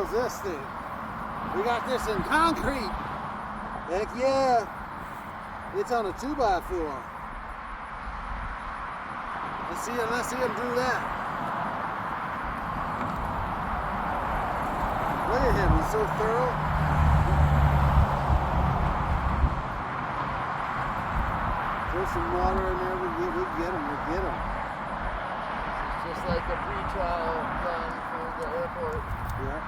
is this thing? We got this in concrete. Heck yeah. It's on a 2x4. Let's see him do that. Look at him, he's so thorough. Throw some water in there, we'll get him. It's just like a pre-trial run for the airport. Yeah.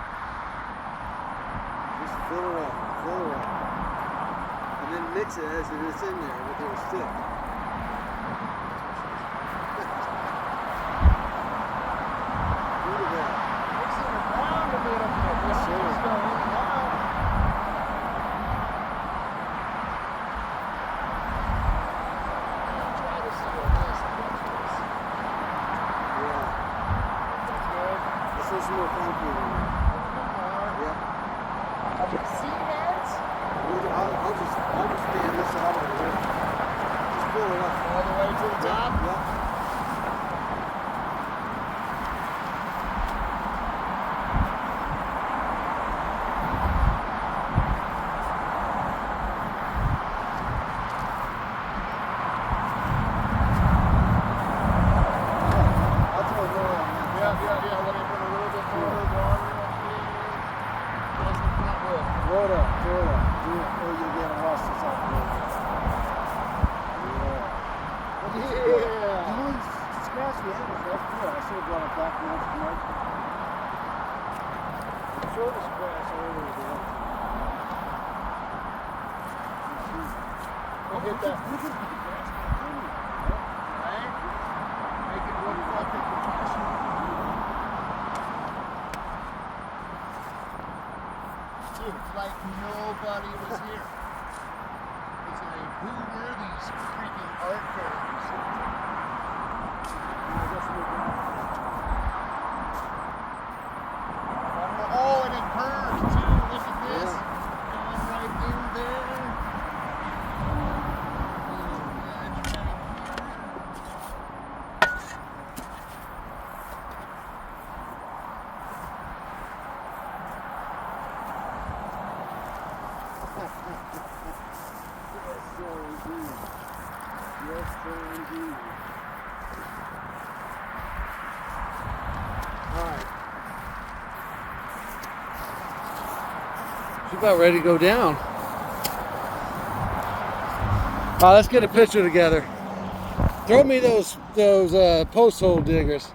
Just fill her up. And then mix it as it's in there with your stick. Look at that. Mixing it around a little bit. This Sure. is going in and out. Try to see what this is. Yeah. That's good. Let's throw some more concrete in there. Yeah. See that? I'll just stand this out of the way. Just fill it up. All the way to the top? Yeah. I'll throw more on that. Yeah. Let me put a little bit more water up here. That's the front lip. Throw it up. Do it. Or you'll get a lost this off a little bit. Yeah. Yeah. You know, you scratched me out. That's good. I should have brought it back once tonight. Show the scratch earlier today. We'll get that. Look at the grass behind me. Right? Make it look fucking professional. Dude, it's like nobody was here. It's like, who were these freaking art fairies? Oh, and it curves too. Look at this. Going right in there. Yes, sir, indeed. All right. She's about ready to go down. Let's get a picture together. Throw me those post hole diggers.